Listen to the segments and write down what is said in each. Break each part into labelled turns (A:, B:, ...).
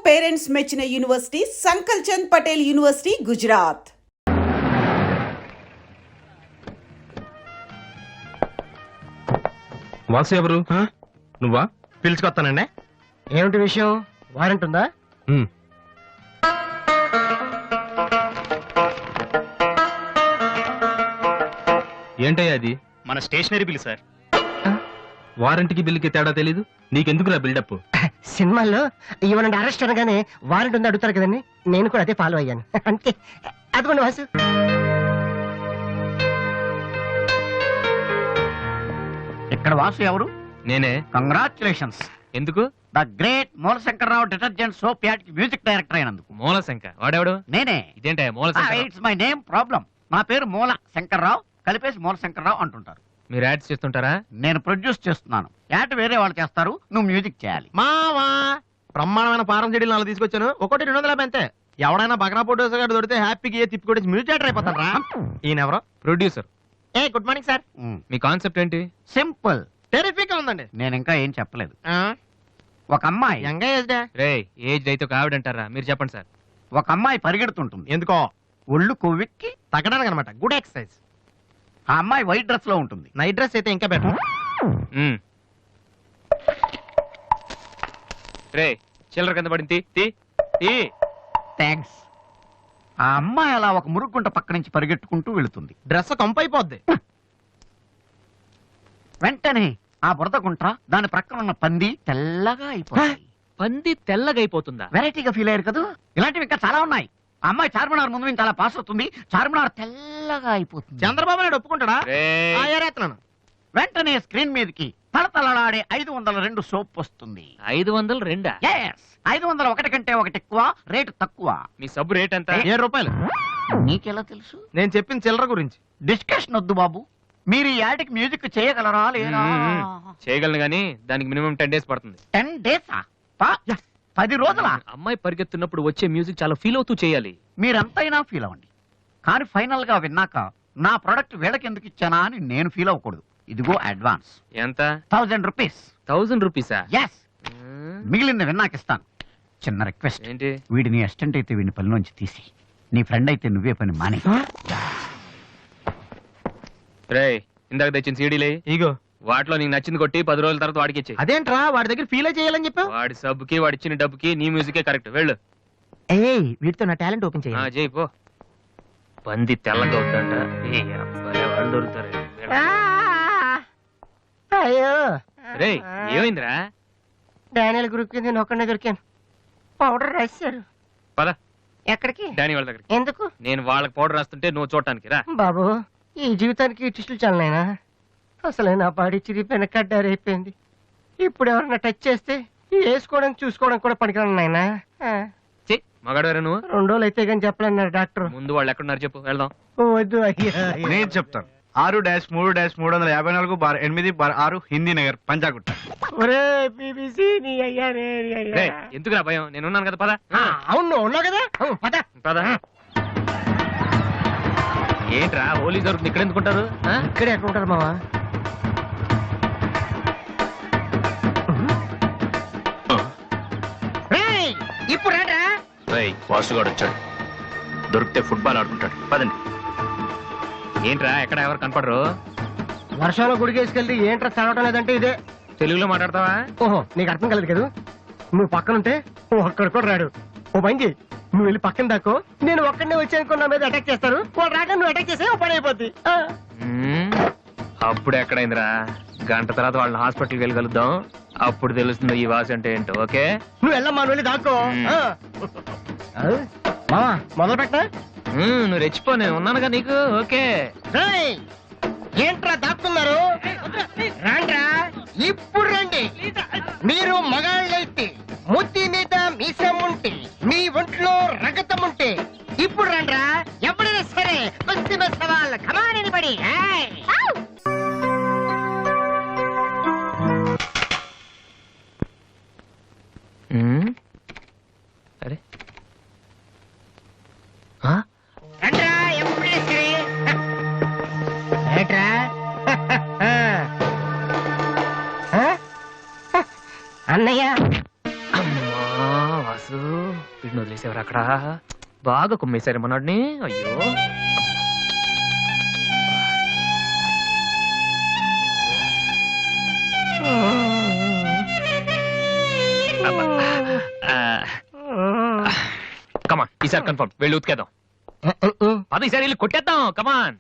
A: Parents మెచ్చిన university సంకల్ Chand Patel university Gujarat.
B: Vasu ఎవరు? నువ్వా? పిలుచుకొస్తానండి.
C: ఏమిటి విషయం? వారెంట్ ఉందా?
B: ఏంటయ్యా అది?
D: మన స్టేషనరీ బిల్ సార్.
B: వారంటీకి బిల్లుకి తేడా తెలీదు నీకెందుకురా బిల్డప్?
C: సినిమాల్లో ఇవ్వనండి అరెస్ట్ అనగానే వారెంట్ ఉందా అడుగుతారు కదండి, నేను కూడా అదే ఫాలో అయ్యాను అంతే. అదిగోండి వాసు.
E: ఇక్కడ వాసు ఎవరు?
B: నేనే.
E: కంగ్రాచులేషన్స్.
B: ఎందుకు?
E: The great Moolashankararao detergent soap ad కి మ్యూజిక్ డైరెక్టర్ అయినందుకు.
B: మూలశంకర్ వాడెవడు?
E: నేనే.
B: ఇదేంట Moolashankar?
E: It's my name problem. నా పేరు మూల శంకర్రావు, కలిపేసి మూలశంకర్రావు అంటుంటారు.
B: మీరు యాడ్స్ చేస్తుంటారా?
E: నేను ప్రొడ్యూస్ చేస్తున్నాను. యాడ్ వేరే వాళ్ళు చేస్తారు, నువ్వు మ్యూజిక్ చేయాలి.
F: మావా బ్రహ్మాండమైన పారం చెడీలు నాలుగు తీసుకొచ్చాను, ఒకటి 250 అంతే. ఎవడైనా బగ్రా ఫోటోస్ గారు దొరికితే హ్యాపీకి ఏ తిప్పి కొట్టేసి మ్యూజిక్ డైరెక్టర్ అయిపోతాను రా. ఈయన ఎవరో
B: producer.
F: A good morning sir.
B: Me concept ఏంటి?
E: సింపుల్,
F: టెరిఫిక్ ఉందండి.
E: నేను ఇంకా ఏం చెప్పలేదు. ఒక అమ్మాయి
F: యంగ్ ఏజ్
B: రే ఏజ్ అయితే ఒక ఆవిడ అంటారా? మీరు చెప్పండి సార్.
E: ఒక అమ్మాయి పరిగెడుతుంటుంది.
F: ఎందుకో?
E: ఒళ్ళు కొవ్వెక్కి
F: తగ్గడానికి అనమాట. Good exercise.
E: ఆ అమ్మాయి వైట్ డ్రెస్ లో ఉంటుంది.
F: నైట్ డ్రెస్ అయితే ఇంకా బెటర్.
B: రే చిల్లర కింద పడింది, తీ తీ.
E: థ్యాంక్స్. ఆ అమ్మాయి అలా ఒక మురుగుంట పక్క నుంచి పరిగెట్టుకుంటూ వెళుతుంది.
F: డ్రెస్ కంపైపోద్ది.
E: వెంటనే ఆ బురద గుంట, దాని ప్రక్కన ఉన్న పంది తెల్లగా అయిపోతుంది.
B: పంది తెల్లగా అయిపోతుందా?
E: వెరైటీగా ఫీల్ అయ్యారు కదా. ఇలాంటివి ఇంకా చాలా ఉన్నాయి. ఆ అమ్మాయి చార్మినార్ ముందు నుంచి అలా పాస్ అవుతుంది, చార్మినార్ తెల్లగా అయిపోతుంది.
F: చంద్రబాబు నాయుడు ఒప్పుకుంటాడా? ఏరేస్తున్నాను.
E: వెంటనే స్క్రీన్ మీదకి తలతలలాడే 502 సోప్ వస్తుంది.
B: 502?
E: Yes, 501 కంటే ఒకటి ఎక్కువ, రేటు తక్కువ.
B: మీ సబ్బు రేట్ ఎంత?
F: 7 రూపాయలు.
E: నీకెలా తెలుసు?
F: నేను చెప్పిన చిల్లర గురించి.
E: డిస్కషన్ వద్దు బాబు. మీరు ఈ యాడ్కి మ్యూజిక్ చేయగలరా లేదా?
B: చేయగలను గానీ దానికి మినిమం 10 days పడుతుంది.
E: 10 days? 10 రోజుల?
B: అమ్మాయి పరిగెత్తున్నప్పుడు వచ్చే మ్యూజిక్ చాలా ఫీల్ అవుతూ చేయాలి.
E: మీరంతైనా ఫీల్ అవ్వండి, కానీ ఫైనల్ గా విన్నాక నా ప్రొడక్ట్ వీళ్ళకి ఎందుకు ఇచ్చానా అని నేను ఫీల్ అవ్వకూడదు. ఇదిగో అడ్వాన్స్.
B: ఎంత?
E: 1000 రూపీస్.
B: 1000 రూపీసా?
E: ఎస్. మిగిలింది విన్నాక ఇస్తాను. చిన్న రిక్వెస్ట్.
B: ఏంటి?
E: వీడిని అసిస్టెంట్ అయితే వీడిని పనిలోంచి తీసి, నీ ఫ్రెండ్ అయితే నువ్వే పని మానే.
B: రే ఇందాక తెచ్చిన సీడీలే
F: ఇగో.
B: వాటిలో నీకు నచ్చింది కొట్టి 10 రోజుల తర్వాత వాడికి ఇచ్చే.
F: అదేంట్రా వాడి దగ్గర ఫీల్ చేయాలని చెప్పావు?
B: వాడి సబ్బుకి వాడి ఇచ్చిన డబ్బుకి నీ మ్యూజికే కరెక్ట్. వెళ్ళు.
F: ఏయ్ వీటితో నా టాలెంట్ ఓపెన్ చేయాలి.
B: చేయి పో. పంది తెల్లగా అవుతుంట. వాళ్ళు దొరుకుతారు.
C: అయ్యో
B: రే ఏమైందిరా?
C: డానియల్ గ్రూప్ కింద నేను ఒక్కడే దొరికాను. పౌడర్ రాశారు.
B: పద
C: ఎక్కడికి?
B: డానీ వాళ్ళ దగ్గరికి.
C: ఎందుకు?
B: నేను వాళ్ళకి పౌడర్ రాస్తుంటే నువ్వు చూడటానికి రా.
C: బాబు ఈ జీవితానికి టిస్టులు చాలనైనా, అసలే నా బాడీ చిరిగిపోయిన కడ్డారైపోయింది. ఇప్పుడు ఎవరన్నా టచ్ చేస్తే వేసుకోవడం చూసుకోవడం కూడా పనికిరాను నాయనా.
B: మగాడవరా నువ్వు?
C: 2 రోజులు అయితే కానీ చెప్పలేన్నారు డాక్టర్.
B: ముందు వాళ్ళు ఎక్కడున్నారు చెప్పు, వెళ్దాం.
C: వద్దు అయ్యా.
D: నేను చెప్తాను. 6-3-350-8/6 హిందీ నగర్, పంజాగుట్ట.
C: ఒరే బీబీసీ నీ అయ్యా నీ అయ్యా.
B: రే ఎందుకురా భయం, నేను ఉన్నాను కదా. పద.
C: అవును ఉన్నావు కదా, పద
B: పద. ఏంట్రా హోలీ జరుగుతుంది ఇక్కడ ఎందుకుంటారు?
C: ఇక్కడే ఎక్కడ ఉంటారు మావా? ఇప్పుడు రా.
D: వాసుగాడు వచ్చాడు, దొరికితే ఫుట్బాల్ ఆడుకుంటాడు. పదండి.
B: ఏంట్రా ఎక్కడ ఎవరు కనపడరు?
C: వర్షంలో గుడికేసుకెళ్ళి ఏంట్రా చదవటం లేదంటే ఇదే.
B: తెలుగులో మాట్లాడతావా?
C: ఓహో నీకు అర్థం కలదు కదా. నువ్వు పక్కనుంటే ఒక్కడ కూడా రాడు. ఓ పని చెయ్యి, నువ్వు వెళ్ళి పక్కన దాకో, నేను ఒక్కడనే వచ్చానుకో నా మీద అటాక్ చేస్తారు. వాళ్ళు రాక నువ్వు అటాక్ చేసే పని అయిపోద్ది.
B: అప్పుడు ఎక్కడైందిరా? గంట తర్వాత వాళ్ళని హాస్పిటల్కి వెళ్ళి కలుద్దాం, అప్పుడు తెలుస్తుంది ఈ వాసి అంటే ఏంటో. ఓకే
C: నువ్వు వెళ్ళమ్మా, నువ్వు వెళ్ళి దాక్కో. మావా మొదలు పెట్టా.
B: నువ్వు రెచ్చిపో, నేను ఉన్నానుగా నీకు. ఓకే
C: ఏంట్రా దాక్కున్నారు? రాండ్రా, ఇప్పుడు రండి. మీరు మగాళ్ళైతే, ముత్తి మీద మీసం ఉంటే, మీ ఒంట్లో రగతం ఉంటే ఇప్పుడు రండ్రా. ఎవరైనా సరే పశ్చిమ సవాల్ కమానని పడి.
B: అరే
C: రండ్రా, ఎవరైనా సరే. ఏంట్రా అన్నయ్య?
B: అమ్మా వాసు వీడిని వదిలేసేవారు అక్కడ బాగా కుమ్మేశారు మనోడిని. అయ్యో కమాన్, ఈసారి కన్ఫర్మ్ వెళ్ళి ఉతికేద్దాం. పద ఈసారి వెళ్ళి కొట్టేద్దాం. కమాన్.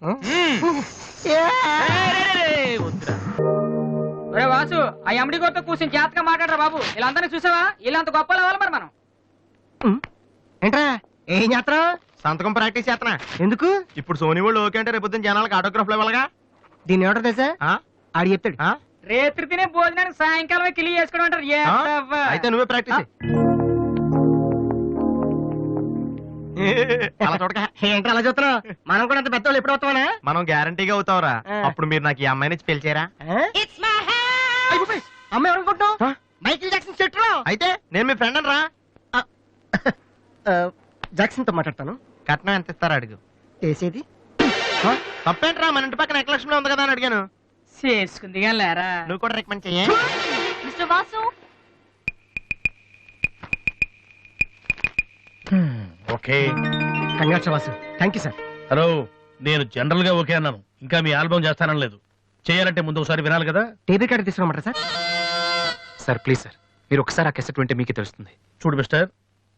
G: ఒరే వాసు, ఆ ఎమ్డి గోతో కూర్చొని జాతగా మాట్లాడరా బాబు. వీళ్ళందరినీ చూసావా? వీళ్ళంత గొప్ప అవ్వాలి మరి మనం.
C: ఏంట్రా ఏం చేస్తారా?
F: సంతకం ప్రాక్టీస్ చేస్తున్నా.
C: ఎందుకు?
F: ఇప్పుడు సోనీ వాళ్ళు ఓకే అంటే రేపు జనాలకు ఆటోగ్రాఫ్లు ఇవ్వాలగా.
C: దీన్ని ఏమంటారు తెలుసా?
F: ఆ?
C: ఆడు చెప్తాడు.
F: ఆ?
G: రేత్రి తినే భోజనానికి సాయంకాలమే కిలి చేసుకోవడం అంటారు. ఏ
F: ఆ?
G: తవ్వ.
F: అయితే నువ్వే ప్రాక్టీస్ చెయ్. అలా చూడక.
C: ఏంట్రా అలా చూస్తున్నావు? మనం కూడా అంత పెద్దవాళ్ళు ఎప్పుడు అవుతామనా?
F: మనం గ్యారంటీగా అవుతావురా.
C: ఆ.
F: అప్పుడు మీరు నాకు ఈ అమ్మాయిని ఇచ్చి పిలిచారా?
C: అమ్మ ఎవరనుకుంటావు? మైకిల్ జాక్సన్ చెట్టు.
F: అయితే నేను మీ ఫ్రెండ్ రా.
C: జాక్సన్ తో మాట్లాడతాను.
F: కట్నం ఎంత ఇస్తారా అడుగు.
C: వేసేది
F: తప్పేంట్రా, మన ఇంటి పక్కన ఎక్లక్ష్మి ఉంది కదా అని అడిగాను.
G: చేసుకుంది కానీ లేరా.
F: నువ్వు కూడా రికమెండ్ చెయ్యి.
G: Mister Vasu,
H: okay.
C: Congrats Vasu. Thank you sir.
H: Hello, నేను జనరల్ గా ఓకే అన్నాను, ఇంకా మీ ఆల్బమ్ చేస్తానని లేదు. చేయాలంటే ముందు ఒకసారి వినాలి కదా.
C: టేబుల్ కార్డు తీసుకోమంటారా సార్?
B: సార్ ప్లీజ్ సార్, మీరు ఒకసారి ఆ కెసెట్ వింటే మీకే తెలుస్తుంది.
H: చూడు మిస్టర్,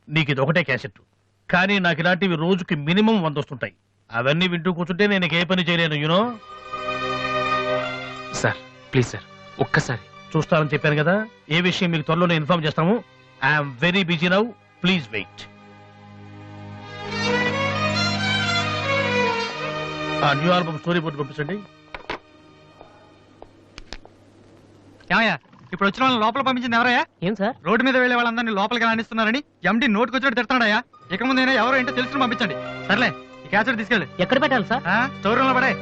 H: నీకు ఇది ఒకటే క్యాసెట్, కానీ నాకు ఇలాంటివి రోజుకి మినిమం 100 వస్తుంటాయి. అవన్నీ వింటూ కూర్చుంటే నేను ఏ పని చేయలేను. యూనో.
B: సార్ ప్లీజ్ సార్, ఒక్కసారి.
H: చూస్తానని చెప్పాను కదా. ఏ విషయం మీకు త్వరలోనే ఇన్ఫార్మ్ చేస్తాము. I'm very busy now, please wait. ఆ న్యూ ఆల్బమ్ స్టోరీ బోర్డు పంపించండి.
F: ఇప్పుడు వచ్చిన వాళ్ళని లోపల పంపించింది ఎవరయ్యా?
G: ఏం సార్?
F: రోడ్డు మీద వెళ్లే వాళ్ళందరినీ లోపలికి రాణిస్తున్నారని ఎండి నోటుకు వచ్చినట్టు తిడతాడయ్యా. ఇక ముందు ఎవరో ఏంటో తెలుసుకుని పంపించండి. సర్లే, ఈ క్యాసెట్ తీసుకెళ్ళి
G: ఎక్కడ పెట్టాలి సార్?
F: స్టోర్ రూమ్ లో పడే.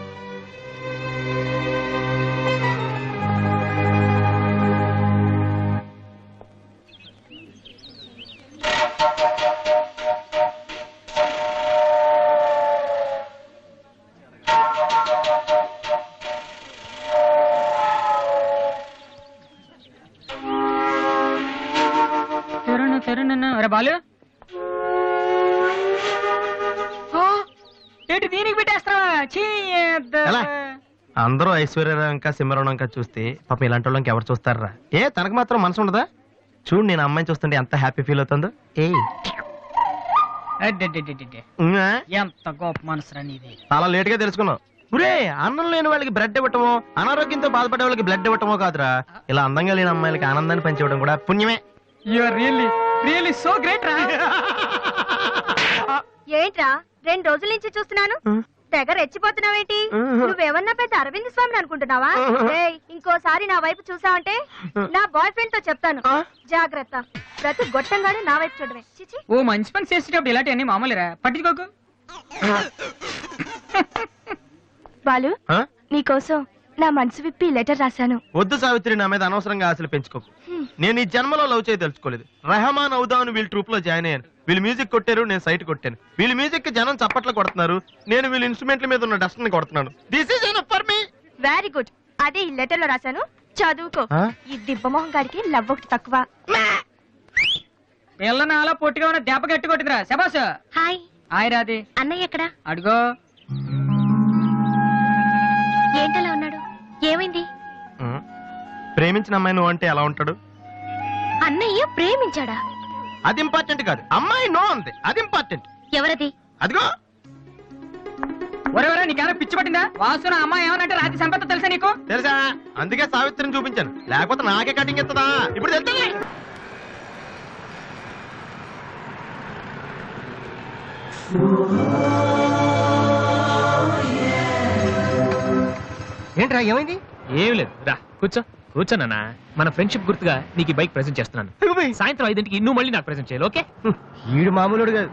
G: అరే బాలు, ఏంటి దీనికి పెట్టేస్తావా?
F: ఎలా? అందరూ ఐశ్వర్యరాంక సిమరణంక చూస్తే పాపం ఇలాంటి వాళ్ళకి ఎవరు చూస్తారా? ఏ తనకు మాత్రం మనసు ఉండదా? చూడు, నేను అమ్మాయిని చూస్తుంటే ఎంత హ్యాపీ ఫీల్ అవుతుందో.
G: ఎంత గొప్ప మనసు నీది.
F: చాలా లేట్ గా తెలుసుకున్నావు. ఒరే, అన్నం లేని వాళ్ళకి బ్లడ్ ఇవ్వటమో, అనారోగ్యంతో బాధపడే వాళ్ళకి బ్లడ్ ఇవ్వటమో కాదురా, ఇలా అందంగా లేని అమ్మాయిలకి ఆనందాన్ని పంచివ్వడం కూడా పుణ్యమే.
G: You are really so great రా.
I: ఏంట్రా 2 రోజుల నుంచి చూస్తున్నాను, తెగ రెచ్చిపోతున్నావేంటి? నువ్వేమన్నా పెద్ద అరవింద్ స్వామిని అనుకుంటున్నావా? ఏయ్, ఇంకోసారి నా వైపు చూసావంటే నా బాయ్ ఫ్రెండ్ తో చెప్తాను. జాగ్రత్త. ప్రతి గొట్టంగానే నా వైపు చూడమే. చిచి.
G: ఓ మంచి పని చేసేటప్పుడు ఇలాంటివన్నీ మామూలురా, పట్టించుకోకు.
I: బాలు,
F: ఆ?
I: నీకోసం నా మనసు విప్పి లెటర్ రాశాను.
F: వద్దు సావిత్రి, నా మీద అనవసరంగా ఆశలు పెంచుకోకు. నేను ఈ జన్మలో లవ్ చేయ తెలుసుకోలేదు. రెహమాన్ అవుదాను వీళ్ళ ట్రూప్ లో జాయిన్ అయ్యాను. వీళ్ళు మ్యూజిక్ కొట్టారు, నేను సైట్ కొట్టాను. వీళ్ళ మ్యూజిక్ కి జనం చప్పట్లు కొడుతున్నారు, నేను వీళ్ళ ఇన్స్ట్రుమెంట్ల మీద ఉన్న డస్ట్ ని కొడుతున్నాను. This is enough for me.
I: Very good. అదే ఈ లెటర్ లో రాశాను, చదువుకో.
F: ఆ?
I: ఈ దిబ్బమోహం గారికి లవ్ ఒకటి తక్కువ.
G: పిల్లని అలా పొట్టిగా ఉన్న దెబ్బ గట్టి కొట్టిందిరా. శబాస్.
I: హాయ్.
G: హాయ్ రాది.
I: అన్నయ్య ఎక్కడా?
G: అడుగో.
I: ఏంటలా ఉన్నాడు? ఏమైంది?
F: ప్రేమించిన అమ్మాయి నువ్వు అంటే ఎలా ఉంటాడు?
I: అన్నయ్య ప్రేమించాడా?
F: అది ఇంపార్టెంట్ కాదు, అమ్మాయి నో అంతే, అది ఇంపార్టెంట్.
I: ఎవరది?
F: అదిగో.
G: ఒరే నీకేమైనా పిచ్చి పట్టిందా? వాసున అమ్మాయి ఏమనంటే రాత్రి సంపద తెలుసా నీకు?
F: తెలుసా? అందుకే సావిత్రిని చూపించాను, లేకపోతే నాకే కటింగ్ ఇస్తుందా? ఇప్పుడు తెలుస్తుంది.
C: ఏంట్రా ఏమైంది?
B: ఏం లేదు, రా కూర్చోనన్నా. మన ఫ్రెండ్షిప్ గుర్తుగా నీకు ఈ బైక్ ప్రెజెంట్ చేస్తున్నాను. సాయంత్రం 5ంటికి నువ్వు మళ్ళీ నాకు ప్రెజెంట్ చేయాలి, ఓకే?
C: వీడు మామూలుడు కాదు.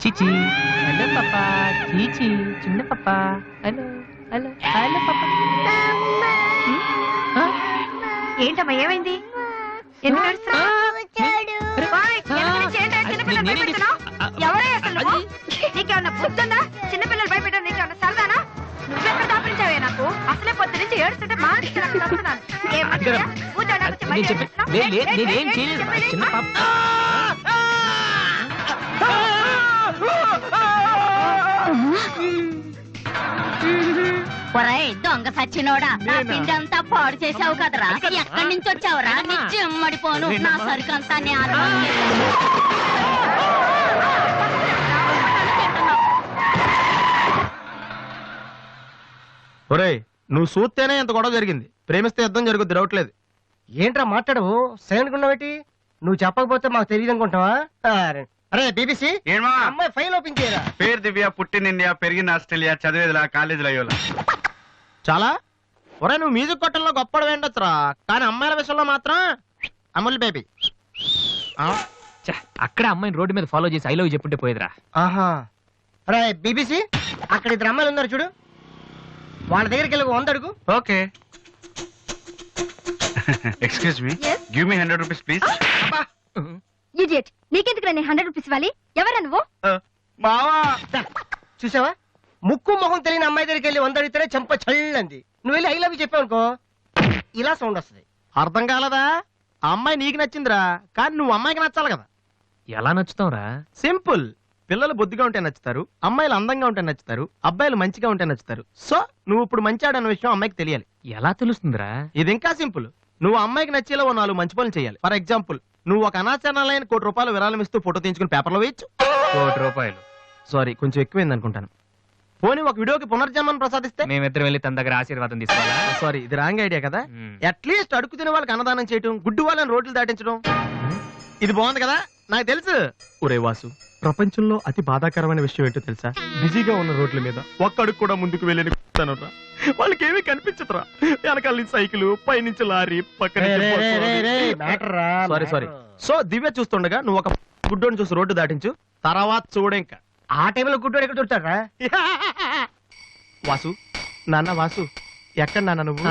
B: చీచి హలో పాపా చీచి చిన్న పాపా హలో హలో హలో పాపా
I: ఏంటమ్మా ఏమైంది ఎందుకు ఏడుస్తున్నావ్? ఓయ్, ఎందుకు నుంచి ఏంటి? చిన్నపిల్లలు భయపెడుతున్నావ్? ఎవరే అసలు నువ్వు? నీకేమన్నా బుద్ధుందా? చిన్నపిల్లలు భయపెట్టడం నీకేమన్నా సరదానా? నువ్వెక్కడ దాపించావే నాకు? అసలే పొద్దు నుంచి ఏడుస్తుంటే మానసిక నాకు తప్పుతున్నాను. ఏం మంచిదా? కూర్చోడానికి వచ్చి బయట ఏడుస్తున్నావ్?
B: నేనేం చేయలేదు చిన్న పాప
J: ఒరేయ్ దొంగ సచ్చినోడా నా పిండి అంతా పాడు చేసావు కదరా ఎక్కడి నుంచి వచ్చావురా నీ చెమ్మడిపోను నా సరుకంతా
F: ఒరేయ్ నువ్వు చూస్తేనే ఎంత గొడవ జరిగింది, ప్రేమిస్తే యుద్ధం జరుగుద్ది డౌట్లేదు.
C: ఏంట్రా మాట్లాడవు? సైలెంట్ ఉన్నావేటి? నువ్వు చెప్పకపోతే మాకు తెలియదు అనుకుంటావా? అరే బీబీసీ అమ్మాయి ఫైల్ ఓపెన్ చేయరా.
K: పేరు దివ్య, పుట్టిన ఇండియా, పెరిగిన ఆస్ట్రేలియా, చదివేదిలా కాలేజీలో అయ్యోలా.
F: చాలా ఒరే నువ్వు మ్యూజిక్ కొట్టంలో గొప్పడు వేండొచ్చురా, కానీ అమ్మాయిల విషయంలో మాత్రం అమూల్ బేబీ.
B: అక్కడ అమ్మాయిని రోడ్డు మీద ఫాలో చేసి ఐ లవ్ చెప్పుంటే పోయేదిరా.
C: ఆహా. అరే బీబీసీ అక్కడ ఇద్దరు అమ్మాయిలు ఉన్నారు చూడు, వాళ్ళ దగ్గరికి వెళ్ళి 100 అడుగు.
K: Okay. Excuse me, give me 100 rupees please.
I: Idiot, నీకెందుకు నేను 100 రూపీస్ ఇవ్వాలి? ఎవరా నువ్వు?
C: బావా చూసావా, ముక్కు మొహం తెలియని అమ్మాయి దగ్గరికి వెళ్ళి 100 అడిగితేనే చెంప చల్లంది. నువ్వు వెళ్ళి ఐ లవ్ చెప్పావు అనుకో ఇలా సౌండ్ వస్తుంది.
F: అర్థం కాలదా? ఆ అమ్మాయి నీకు నచ్చిందిరా, కానీ నువ్వు అమ్మాయికి నచ్చాలి కదా.
B: ఎలా నచ్చుతావురా?
F: సింపుల్. పిల్లలు బొద్దుగా ఉంటే నచ్చుతారు, అమ్మాయిలు అందంగా ఉంటే నచ్చుతారు, అబ్బాయిలు మంచిగా ఉంటే నచ్చుతారు. సో నువ్వు ఇప్పుడు మంచాడన్న విషయం అమ్మాయికి తెలియాలి.
B: ఎలా తెలుస్తుందిరా?
F: ఇది ఇంకా సింపుల్. నువ్వు అమ్మాయికి నచ్చేలా 4 మంచి పనులు చేయాలి. ఫర్ ఎగ్జాంపుల్, నువ్వు ఒక అనాచరణలైన ₹1,00,00,000 విరాళం ఇస్తూ ఫోటో తీయించుకుని పేపర్లో వేయచ్చు.
B: ₹1,00,00,000
F: సారీ, కొంచెం ఎక్కువైంది అనుకుంటాను. పోనీ ఒక వీడియోకి పునర్జన్మను ప్రసాదిస్తే?
B: మేమిద్దరం వెళ్ళి తన దగ్గర ఆశీర్వాదం తీసుకోవాలా?
F: సారీ, ఇది రాంగ్ ఐడియా కదా.
B: మ్మ్.
F: అట్లీస్ట్ అడుగు తినే వాళ్ళకి అన్నదానం చేయటం, గుడ్డు వాళ్ళని రోడ్లు దాటించడం, ఇది బాగుంది కదా. నాకు తెలుసు. ఒరే వాసు, ప్రపంచంలో అతి బాధాకరమైన విషయం ఏంటో తెలుసా? బిజీగా ఉన్న రోడ్ల మీద ఒక్క అడుగు కూడా ముందుకు వెళ్ళని వాళ్ళకి ఏమీ కనిపించదురా. వెనకాల నుంచి సైకిల్, పైనుంచి లారీ, పక్కన సారీ. సో దివ్య చూస్తుండగా నువ్వు ఒక గుడ్డోని చూసి రోడ్డు దాటించు, తర్వాత చూడు ఇంకా.
C: ఆ టైంలో గుడ్డోడు ఎక్కడ దొరుకుతాడా?
F: వాసు, నాన్న వాసు, ఎక్కడ నాన్న నువ్వు?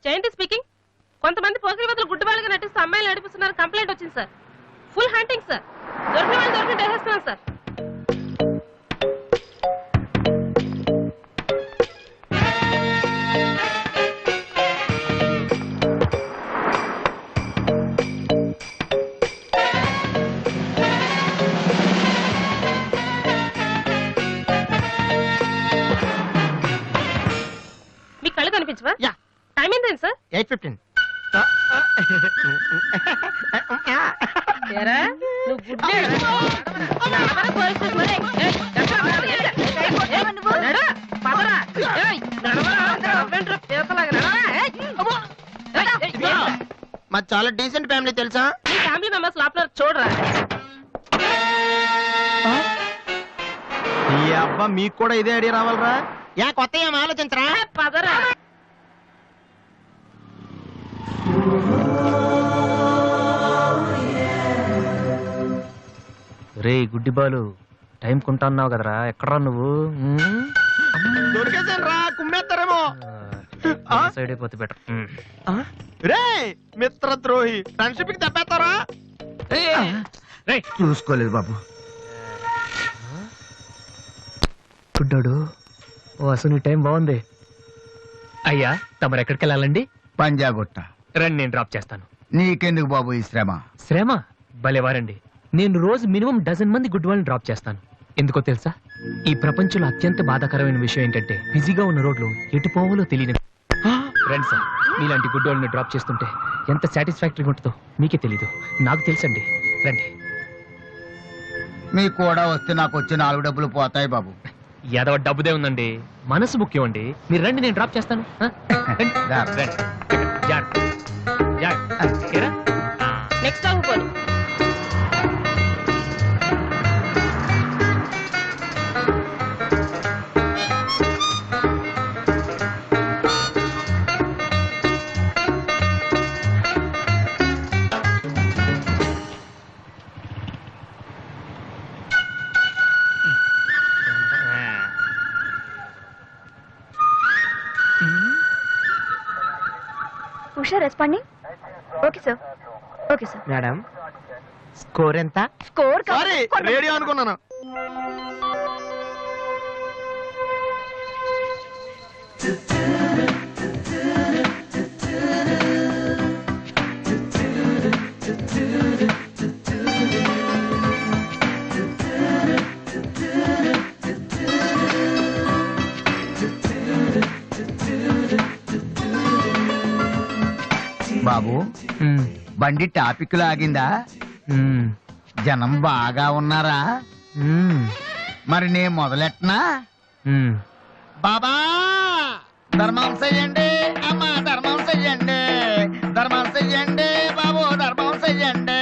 J: జయంతి స్పీకింగ్. కొంతమంది పోకిరి వదలు గుడ్డి వాళ్ళగా నటిస్తూ అమ్మాయిలు నడిపిస్తున్నారు, కంప్లైంట్ వచ్చింది సార్. Full hunting sir. దొరికిన వాళ్ళు దొరికిన వేసేస్తున్నాం సార్. మీ కళ్ళు కనిపించవా?
F: యా.
J: టైం ఏంటండి సార్?
F: 8:15.
J: ఏరా, నువ్వు గుడ్డే. నడవరా పోలీస్ స్టేషన్ మరి. ఏయ్, నడు, పదరా. ఏయ్, నడవరా. అవ్వేంట్రా పీతలాగా నడవరా. ఏయ్, అమ్మో. ఏయ్,
F: మాది చాలా డీసెంట్ ఫ్యామిలీ తెలుసా?
J: మీ ఫ్యామిలీ మెంబర్స్ లోపల చూడరా.
F: ఈ అబ్బా మీకు కూడా ఇదే ఐడియా రావాలరా? యా కొత్త ఏం ఆలోచించరా?
J: పదరా.
B: రే గుడ్డి బాలు, టైం కొంటా అన్నావు కదరా, ఎక్కడ్రా నువ్వు?
F: దొరికేసాను రా, కుమ్మేస్తారేమో.
B: సైడ్ అయిపోతే బెటర్.
F: రే మిత్రద్రోహి, ఫ్రెండ్షిప్ కి తప్పేస్తారా?
E: చూసుకోలేదు బాబు.
B: గుడ్డాడు, ఓ అసలు నీ టైం బాగుంది. అయ్యా తమరు ఎక్కడికి వెళ్ళాలండి?
E: పంజాగుట్ట.
B: రండి, నేను డ్రాప్ చేస్తాను.
E: నీకెందుకు బాబు ఈ శ్రమ?
B: శ్రమ భలేవారండి. నేను రోజు మినిమం 12 మంది గుడ్ వాళ్ళని డ్రాప్ చేస్తాను. ఎందుకో తెలుసా? ఈ ప్రపంచంలో అత్యంత బాధాకరమైన విషయం ఏంటంటే బిజీగా ఉన్న రోడ్లు ఎటు పోవాలో తెలియని. రండి సార్, మీలాంటి గుడ్ వాళ్ళని డ్రాప్ చేస్తుంటే ఎంత సాటిస్ఫాక్టరీగా ఉంటుందో మీకే తెలీదు, నాకు తెలుసండి. రండి.
E: మీకు కూడా వస్తే నాకు వచ్చే 4 డబ్బులు పోతాయి బాబు.
B: ఏదో డబ్బుదే ఉందండి, మనసు ముఖ్యం అండి. మీరు రండి, నేను డ్రాప్ చేస్తాను. రండి. రండి. జాగ్రత్త. జాగ్రత్త. ఏరా?
J: నెక్స్ట్ ఆగిపోను.
I: Usha responding. Okay sir. Okay sir.
F: Madam score ఎంత?
I: స్కోర్
F: సారీ రేడియో అనుకున్నాను.
E: బాబు బండి టాపిక్ లాగిందా? జనం బాగా ఉన్నారా? మరి నేను మొదలెట్టనా? బాబా ధర్మం చెయ్యండి, అమ్మా ధర్మం చెయ్యండి, ధర్మం చెయ్యండి బాబు, ధర్మం చెయ్యండి.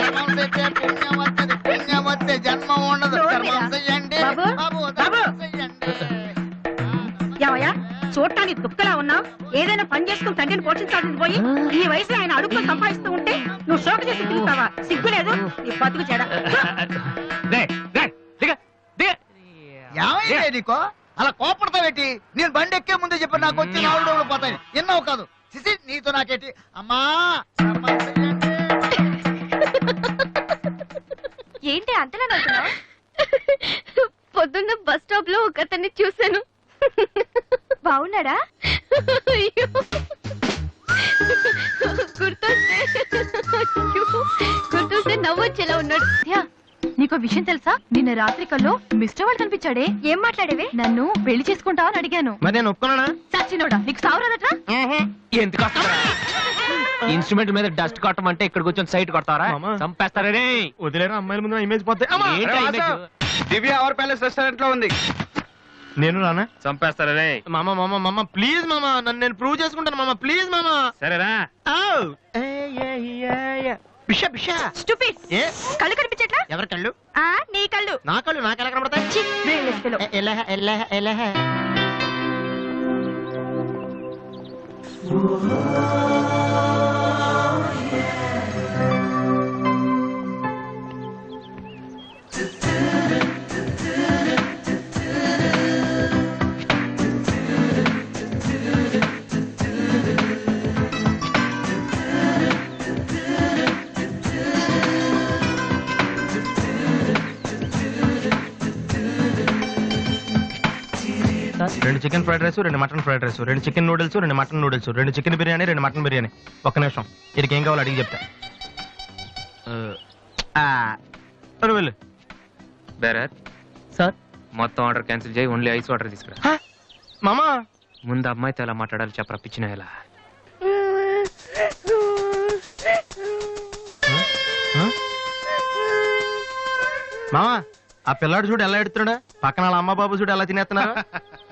E: ధర్మం చేస్తే పుణ్యం వస్తుంది, పుణ్యం వస్తే జన్మ ఉండదు. ధర్మం చెయ్యండి బాబు, ధర్మం చెయ్యండి.
J: ఏమయ్యా చూడటానికి దుఃఖలా ఉన్నావు? ఏదైనా పని చేసుకుని తండ్రిని పోషించాల్సింది పోయి ఈ వయసులో ఆయన అడుగులు సంపాదిస్తూ ఉంటే నువ్వు షోక చేసి తిరుగుతావా? సిగ్గులేదు నీ బతుకు చెడ.
E: ఏమైంది నీకో అలా కోపడతావేటి? నేను బండి ఎక్కే ముందే చెప్పి నాకు వచ్చి నాలుగు రోజులు పోతాయి. ఎన్నో కాదు సిసి నీతో నాకేటి? అమ్మా ధర్మం చెయ్యండి.
I: ఏంటి అంతలా నవ్వుతున్నావు? పొద్దున్న బస్ స్టాప్ లో ఒక అతన్ని చూశాను. బాగున్నాడా? గుర్తొస్తే నవ్వొచ్చేలా ఉన్నాడు.
J: నీకో విషయం తెలుసా? నిన్న రాత్రి కల్లో మిస్టర్ వాళ్ళు కనిపించాడే.
I: ఏం మాట్లాడేవే?
J: నన్ను పెళ్లి చేసుకుంటావా అని అడిగాను.
F: మరి నేను ఒప్పుకున్నానా?
J: సచ్చినోడా నీకు సావరాదట్రా?
B: ఎందుకు ఇన్స్ట్రుమెంట్ మీద డస్ట్ కొట్టం అంటే ఇక్కడ కూర్చొని సైట్ కొడతారా?
F: మామ.
B: చంపేస్తారే.
F: వదిలేరా అమ్మాయిల ముందు ఇమేజ్ పోతే.
K: దివ్య అవర్ ప్యాలెస్ రెస్టారెంట్ లో ఉంది.
F: నేను రానా?
D: చంపేస్తారే.
F: మామ మామ మామ ప్లీజ్ మామ, నన్ను నేను ప్రూవ్ చేసుకుంటాను మామ, ప్లీజ్ మామ.
D: సరేరా.
F: బిషా బిషా
I: స్టూపిడ్.
F: ఏ
I: కళ్ళు కనిపించట్లా?
F: ఎవరి కళ్ళు?
I: నీ కళ్ళు.
F: నా కళ్ళు నాకెలా కనబడతాయి? ఎలా ఎలా ఎలా రెండు చికెన్ ఫ్రైడ్ రైస్, రెండు మటన్ ఫ్రైడ్ రైస్, రెండు చికెన్ నూడిల్స్, రెండు మటన్ నూడిల్స్, రెండు చికెన్ బిర్యానీ, రెండు మటన్ బిర్యానీ. ఒక్క నిమిషం, వీడికి ఏం కావాలో అడిగి చెప్తా. వెళ్ళు.
D: బేరత్
B: సార్
D: మొత్తం ఆర్డర్ క్యాన్సిల్ చేయి, ఓన్లీ ఐస్ వాటర్ తీసుకురా.
F: మామా
D: ముందు అమ్మాయితో ఎలా మాట్లాడాలి చెప్పరా పిచ్చిన ఎలా.
F: మామా ఆ పిల్లాడు చూడు ఎలా ఎడుతున్నాడా, పక్కన వాళ్ళ అమ్మ బాబు చూడు ఎలా తినేస్తున్నా.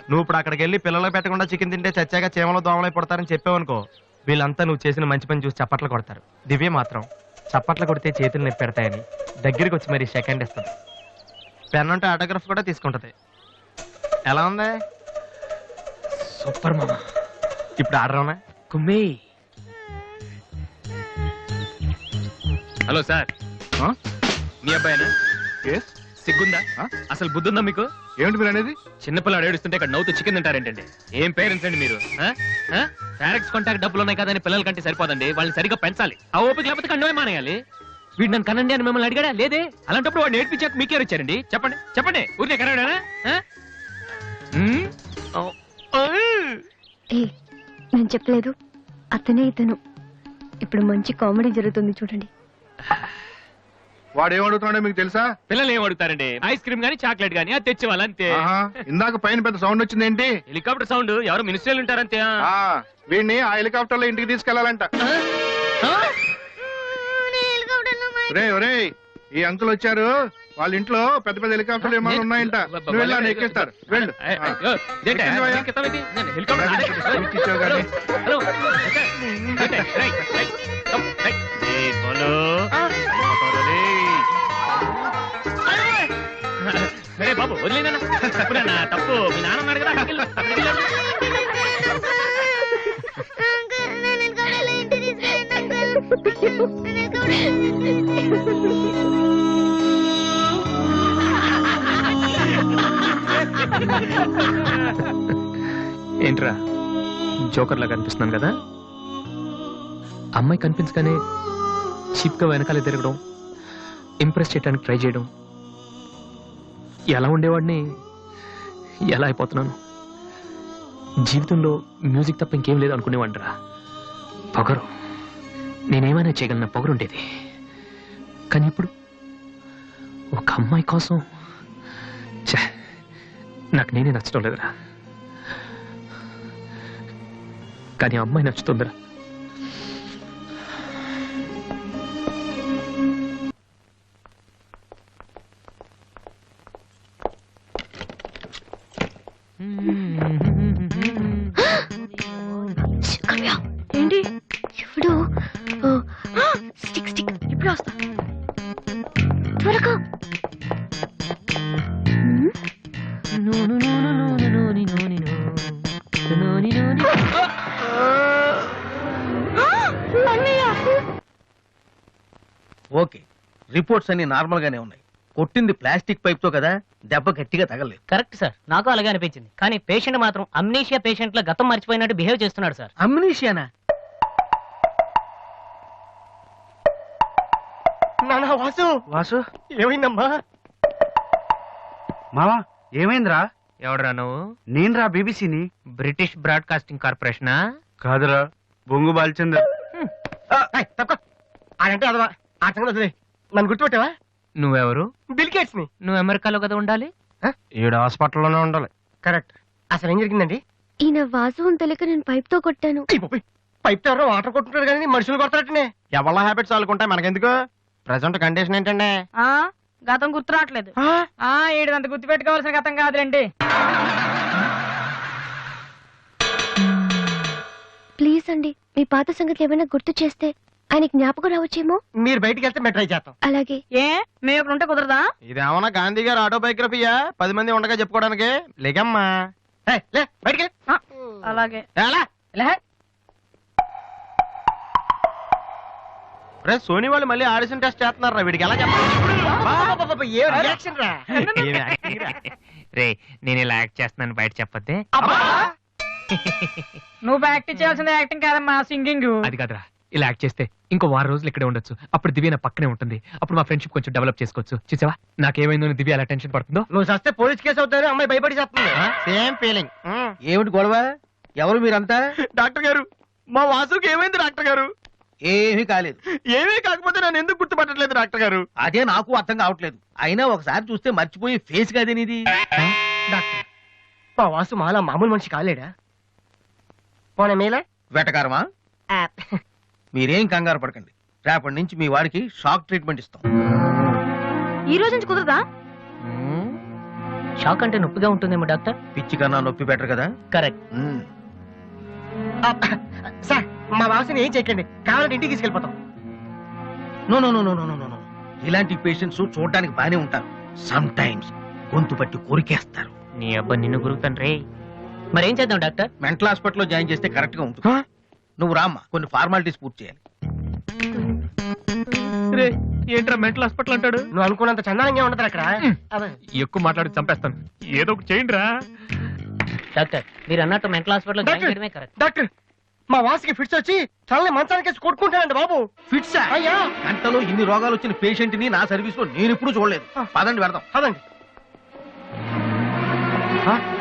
F: నువ్వు ఇప్పుడు అక్కడికి వెళ్ళి పిల్లలకు పెట్టకుండా చికెన్ తింటే చచ్చాక చీమలో దోమలై పడతారని చెప్పావనుకో, వీళ్ళంతా నువ్వు చేసిన మంచి పని చూసి చప్పట్లు కొడతారు. దివ్య మాత్రం చప్పట్లు కొడితే చేతులు నొప్పి పెడతాయని దగ్గరికి వచ్చి మరి సెకండ్ ఇస్తుంది. పెన్ అంటే ఆటోగ్రాఫ్ కూడా తీసుకుంటది. ఎలా ఉంది?
B: సూపర్ మామ.
F: ఇప్పుడు ఆర్డర్ అవునా?
B: కుమ్మి.
D: హలో సార్, మీ అబ్బాయినా? సిగ్గుందా? అసలు బుద్ధుందా మీకు?
K: ఏమిటి మీరు అనేది?
D: చిన్నపిల్లాడు ఏడుస్తుంటే ఇక్కడ నవ్వుతూ చికెన్ తింటారేంటండి? ఏం పేరెంట్స్ అండి మీరు? ఫారెక్స్ కాంటాక్ట్ డబ్బులు ఉన్నాయి కదా అని పిల్లల కంటే సరిపోదండి, వాళ్ళని సరిగ్గా పెంచాలి. ఆ ఓపిక లేకపోతే కండమే మానేయాలి. వీడు నన్ను కనండి అని మిమ్మల్ని అడిగాడా? లేదే. అలాంటప్పుడు వాడు నేర్పించాక మీకే వచ్చారండి. చెప్పండి చెప్పండి, ఊరికే కనడానా?
I: నేను చెప్పలేదు, అతనే ఇతను. ఇప్పుడు మంచి కామెడీ జరుగుతుంది చూడండి.
K: వాడు ఏమడుగుతున్నాడో మీకు తెలుసా?
D: పిల్లలు ఏం అడుగుతారండి? ఐస్ క్రీమ్ గానీ చాక్లెట్ గానీ అది తెచ్చేవాళ్ళు అంతే.
K: ఇందాక పైన పెద్ద సౌండ్ వచ్చింది ఏంటి?
D: Helicopter sound. ఎవరు మినిస్టర్లు ఉంటారంతే.
K: వీడిని ఆ హెలికాప్టర్ లో ఇంటికి తీసుకెళ్లాలంట. రే ఒరే, ఈ అంకుల్ వచ్చారు, వాళ్ళ ఇంట్లో పెద్ద పెద్ద హెలికాప్టర్లు ఏమైనా ఉన్నాయంట. నువ్వు వెళ్ళాను ఎక్కిస్తారు. వెళ్ళు. ఇచ్చావు కానీ.
D: సరే బాబు వదిలేనా? తప్పునా? తప్పు మీ నాన్న ఉన్నాడు కదా, అక్కడికి వెళ్ళు.
B: ఏంట్రా జోకర్ లా కనిపిస్తున్నాను కదా? అమ్మాయి కనిపించగానే చీప్గా వెనకాలే తిరగడం, ఇంప్రెస్ చేయడానికి ట్రై చేయడం, ఎలా ఉండేవాడిని ఎలా అయిపోతున్నాను. జీవితంలో మ్యూజిక్ తప్ప ఇంకేం లేదు అనుకునేవాడిరా. పొగరు, నేనేమైనా చేయగలన పొగరు ఉండేది. కానీ ఇప్పుడు ఒక అమ్మాయి కోసం నాకు నేనే నచ్చడం లేదురా. కానీ ఆ అమ్మాయి నచ్చుతుందిరా.
I: ఏంటి ఇప్పుడు స్టిక్ స్టిక్ ఇప్పుడు వస్తా త్వరగా.
H: ఓకే, రిపోర్ట్స్ అన్ని నార్మల్ గానే ఉన్నాయి. కొట్టింది ప్లాస్టిక్ పైప్ తో కదా, దెబ్బ గట్టిగా తగలేదు.
G: కరెక్ట్ సార్, నాకు అలాగే అనిపించింది. కానీ పేషెంట్ మాత్రం అమ్నీషియా పేషెంట్ లా గతం మర్చిపోయినట్టు బిహేవ్ చేస్తున్నాడు సార్.
H: అమ్నీషియానా?
C: నానా వాసు,
H: వాసు,
C: ఏమైందమ్మా?
E: మావా ఏమైందిరా?
B: ఎవడరా నువ్వు?
E: నేనురా బీబీసీని.
B: British broadcasting కార్పొరేషనా?
E: కాదురా, బొంగు బాల్చందర్.
C: తక్కువ అదంటే అదవా, ఆ సంగతి వదిలే. నన్ను గుర్తుపెట్టావా?
B: నువ్వెవరు?
C: బిల్గేట్స్ ని.
B: నువ్వు అమెరికాలో కదా ఉండాలి.
F: ఈడ హాస్పిటల్లోనే ఉండాలి.
C: కరెక్ట్. అసలు ఏం జరిగిందండి?
I: ఈయన వాసు అని తెలియక నేను పైప్ తో కొట్టాను.
C: పైప్ ఎవరో వాటర్ కొట్టుకుంటారు కానీ మనుషులు కొడతారటనే.
F: ఎవరి హ్యాబిట్స్ వాళ్ళకుంటాయి, మనకెందుకు? ప్రెసెంట్ కండిషన్ ఏంటండి?
J: గతం గుర్తు రావట్లేదు. ఏడంత గుర్తు పెట్టుకోవాల్సిన గతం కాదులేండి.
I: ప్లీజ్ అండి, మీ పాత సంగతి ఏమైనా గుర్తు చేస్తే ఆయన జ్ఞాపకం రావచ్చేమో.
C: మీరు బయటికి వెళ్తే మేము ట్రై చేస్తాం.
I: అలాగే.
J: ఏ మేము ఇక్కడ ఉంటే కుదరదా?
F: ఇదేమన్నా గాంధీ గారు ఆటోబయోగ్రఫీయా? 10 మంది ఉండగా చెప్పుకోవడానికి? లేకమ్మా.
C: లే బయటికి.
J: అలాగే.
F: రే, సోనీ వాళ్ళు మళ్ళీ ఆడిషన్ టెస్ట్ చేస్తున్నారా? వీడికి ఎలా చెప్పాలి?
C: ఏ రియాక్షన్ రా?
B: రే, నేను ఇలా యాక్ట్ చేస్తున్నాను బయట చెప్పొద్దే.
J: నువ్వు యాక్టింగ్ చేయాల్సింది యాక్టింగ్ కాదమ్మా, సింగింగ్.
B: అది కాదురా, ఇలా యాక్ట్ చేస్తే ఇంకో 6 రోజులు ఇక్కడే ఉండొచ్చు. అప్పుడు దివ్య నా పక్కనే ఉంటుంది. అప్పుడు మా ఫ్రెండ్షిప్ కొంచెం డెవలప్ చేసుకోవచ్చు. చూసావా నాకేమైందో అని దివ్య అలా టెన్షన్ పడుతుందో.
C: నువ్వు చస్తే పోలీస్ కేసు అవుతారు, అమ్మాయి భయపడి చేస్తుంది.
F: Same feeling.
H: ఏమిటి గొడవ? ఎవరు మీరంతా?
F: డాక్టర్ గారు, మా వాసుకి ఏమైంది డాక్టర్ గారు?
H: ఏమీ కాలేదు.
F: ఏమీ కాకపోతే నన్ను ఎందుకు గుర్తుపట్టట్లేదు డాక్టర్ గారు?
H: అదే నాకు అర్థం కావట్లేదు. అయినా ఒకసారి చూస్తే మర్చిపోయి ఫేస్ కాదే నీది.
C: డాక్టర్, మా వాసు మాలా మామూలు మనిషి కాలేడా? పోనీ మేలా
H: వెటకారమా? మీరేం కంగారు పడకండి. రేపటి నుంచి మీ వాడికి షాక్ ట్రీట్మెంట్ ఇస్తాం.
I: ఈ రోజు నుంచి కుదరదా?
G: షాక్ అంటే నొప్పిగా ఉంటుందేమో డాక్టర్.
H: పిచ్చి కన్నా నొప్పి బెటర్ కదా.
G: కరెక్ట్.
C: సార్, మా వాసుని ఏం చేయకండి, కావాలంటే ఇంటికి తీసుకెళ్ళిపోతాం.
H: No no no no no no no. ఇలాంటి పేషెంట్స్ చూడడానికి బానే ఉంటారు. సమ్ టైమ్స్ గొంతు పట్టి కొరికేస్తారు.
B: నీ అబ్బా నిన్ను గురుతాను రే.
G: మరేం చేద్దాం డాక్టర్?
H: మెంటల్ హాస్పిటల్లో జాయిన్ చేస్తే కరెక్ట్ గా ఉంటుంది. నువ్వు రామ్మా, కొన్ని ఫార్మాలిటీస్ పూర్తి చేయాలి.
B: రే, ఏంట్రా మెంటల్ హాస్పిటల్ అంటాడు?
C: నువ్వు అనుకున్నంత చందానంగా ఉండదు అక్కడ.
B: ఎక్కువ మాట్లాడి చంపేస్తాను. ఏదో ఒకటి చేయండి రా.
G: డాక్టర్, మీరు అన్నట్టు మెంటల్ హాస్పిటల్ జాయిన్ చేయడమే కరెక్ట్.
C: డాక్టర్, మా వాసుకి ఫిట్స్ వచ్చి తలని మంచానికి కొట్టుకుంటానండి బాబు.
H: ఫిట్స్
C: అయ్యా,
H: గంటలో ఇన్ని రోగాలు వచ్చిన పేషెంట్ ని నా సర్వీస్ లో నేను ఎప్పుడు చూడలేదు. పదండి వెళ్దాం.
C: అదండి.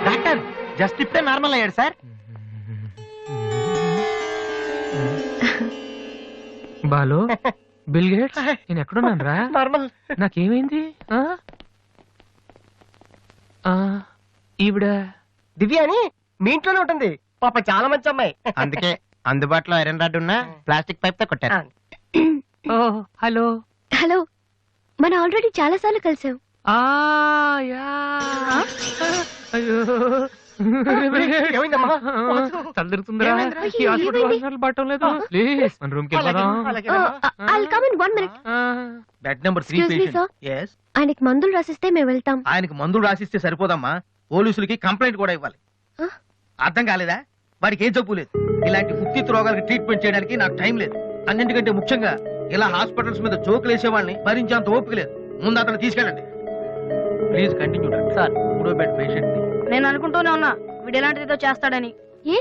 C: డాక్టర్, జస్ట్ ఇప్పుడే నార్మల్ అయ్యాడు సార్.
B: బాలు, బిల్ గేట్స్, నేను ఎక్కడున్నాను రా?
C: నార్మల్.
B: నాకేమైంది? ఈవిడ
C: దివ్య అని మీ ఇంట్లోనే ఉంటుంది. పాప చాలా మంచి అమ్మాయి.
F: అందుకే అందుబాటులో ఐరన్ రాడ్ ఉన్న ప్లాస్టిక్ పైప్ తో కొట్టారు.
B: ఓ హలో.
I: హలో, మనం ఆల్రెడీ చాలా సార్లు కలిసాం.
B: అయ్యో
C: ఏమైందమ్మా?
B: తలదిరుతుందిరా.
C: ఏమైందిరా?
B: ఈ హాస్పిటల్
I: ఏమైంది?
B: వాసనలు పడటం లేదు. ప్లీజ్ మన రూమ్ కి వెళ్దాం.
I: I'll come in 1 minute.
H: Bed number 3
I: Excuse me, sir.
H: Patient. yes.
I: ఆయనకి మందులు రాసిస్తే మేము వెళ్తాం.
H: ఆయనకి మందులు రాసిస్తే సరిపోదమ్మా, పోలీసులకి కంప్లైంట్ కూడా ఇవ్వాలి. అర్థం కాలేదా? వాడికి ఏ జబ్బు లేదు. ఇలాంటి ఉత్తిత్ రోగాలకి ట్రీట్మెంట్ చేయడానికి నాకు టైం లేదు. అన్నింటికంటే ముఖ్యంగా ఇలా హాస్పిటల్స్ మీద జోకులు వేసే వాళ్ళని భరించేంత ఓపిక లేదు. ముందు అతను తీసుకెళ్ళండి. Please continue doctor.
G: సార్,
H: మూడో బెడ్ పేషెంట్ ని
J: నేను అనుకుంటూనే ఉన్నా వీడు ఎలాంటిది ఏదో చేస్తాడని.
I: ఏ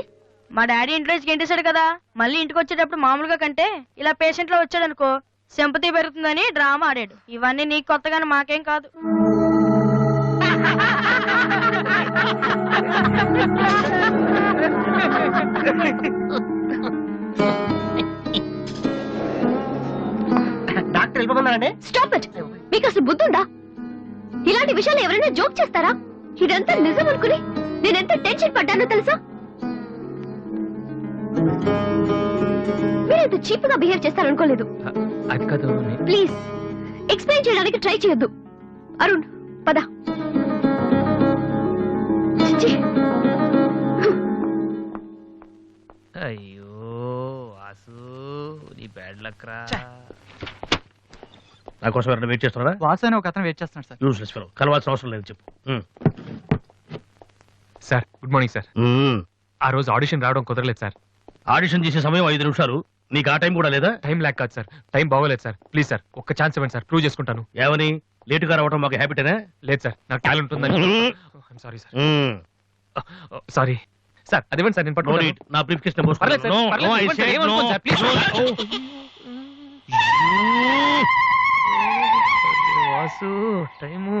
I: మా డాడీ ఇంట్లో గెంటేశాడు కదా, మళ్ళీ ఇంటికి వచ్చేటప్పుడు మామూలుగా కంటే ఇలా పేషెంట్ లో వచ్చాడు అనుకో సింపతి పెరుగుతుందని డ్రామా ఆడాడు. ఇవన్నీ నీకు కొత్తగానే మాకేం కాదు.
C: డాక్టర్ వెళ్ళిపోతున్నారండి.
I: Stop it. మీకు అసలు బుద్ధుందా? ఇలాంటి విషయాలు ఎవరైనా జోక్ చేస్తారా? ఇదంతా నిజం అనుకుని నేనెంత టెన్షన్ పడ్డానో తెలుసా? మీరెంత చీప్ గా బిహేవ్ చేస్తారనుకోలేదు.
B: అది కాదు
I: ప్లీజ్ ఎక్స్ప్లెయిన్ చేయడానికి ట్రై చేయొద్దు. అరుణ్ పద. ఛీ!
D: అయ్యో వాసు నీ బ్యాడ్ లక్ రా.
H: నా కోసం ఎవరైనా వెయిట్ చేస్తున్నారా?
G: వాసు అని ఒక అతను వెయిట్ చేస్తున్నాడు సార్.
H: యూస్లెస్ ఫెలో, కలవాల్సిన అవసరం లేదు చెప్పు.
B: Sir good morning sir. ఆ రోజు ఆడిషన్ రావడం కుదరలేదు సార్.
H: ఆడిషన్ చేసే సమయం 5 నిమిషాలు, నీకు ఆ టైం కూడా లేదా?
B: టైం ల్యాక్ కాదు సార్, టైం బాగోలేదు సార్. ప్లీజ్ సార్ ఒక్క ఛాన్స్ ఇవ్వండి సార్, ప్రూవ్ చేసుకుంటాను.
H: ఏమని లేటుగా రావడం మాకు హ్యాబిటేనా?
B: లేదు సార్ నాకు టాలెంట్ ఉందని. Sorry sir, sorry sir. అదివ్వండి సార్, నేను
H: No
B: పట్టుకుంటాను.
H: need. నా బ్రీఫ్ కేస్
B: పర్లేదు సార్, పర్లేదు, ఇవ్వండి సార్, ఏమనుకోండి sir, please. Vasu time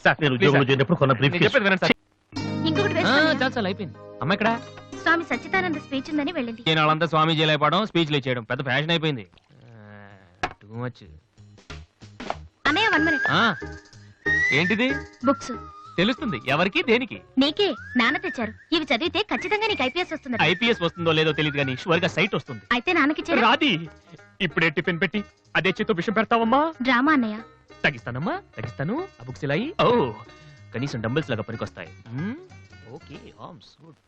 B: sir
H: నేను
B: please
H: ఉద్యోగంలో
B: సార్.
H: చేరినప్పుడు కొన్న బ్రీఫ్
B: నేను
H: కేస్.
B: చెప్పేది వినండి సార్.
I: ఇంకొకటి
D: చాలు చాలు అయిపోయింది. అమ్మ ఇక్కడ
I: స్వామి సచ్చిదానంద స్పీచ్ ఉందని వెళ్ళింది.
D: నేను వాళ్ళంతా స్వామీజీ అయిపోవడం స్పీచ్లు ఇచ్చేయడం పెద్ద ఫ్యాషన్ అయిపోయింది. Too much.
I: అన్నయ్య 1 minute.
D: ఏంటిది?
I: బుక్స్
D: తెలుస్తుంది ఎవరికి దేనికి.
I: నీకే నాన్న తెచ్చారు. ఇవి చదివితే ఖచ్చితంగా నీకు ఐపీఎస్ వస్తుంది.
D: ఐపీఎస్ వస్తుందో లేదో తెలియదు కానీ షువర్ గా సైట్ వస్తుంది.
I: అయితే నాన్నకి
D: రాది ఇప్పుడే టిఫిన్ పెట్టి అదే చేత్తో విషయం పెడతావమ్మా.
I: డ్రామా అన్నయ్య.
D: తగ్గిస్తానమ్మా తగ్గిస్తాను. ఆ బుక్స్ ఇలా ఓ కనీసం డంబుల్స్ లాగా పనికొస్తాయి. Okay arms good.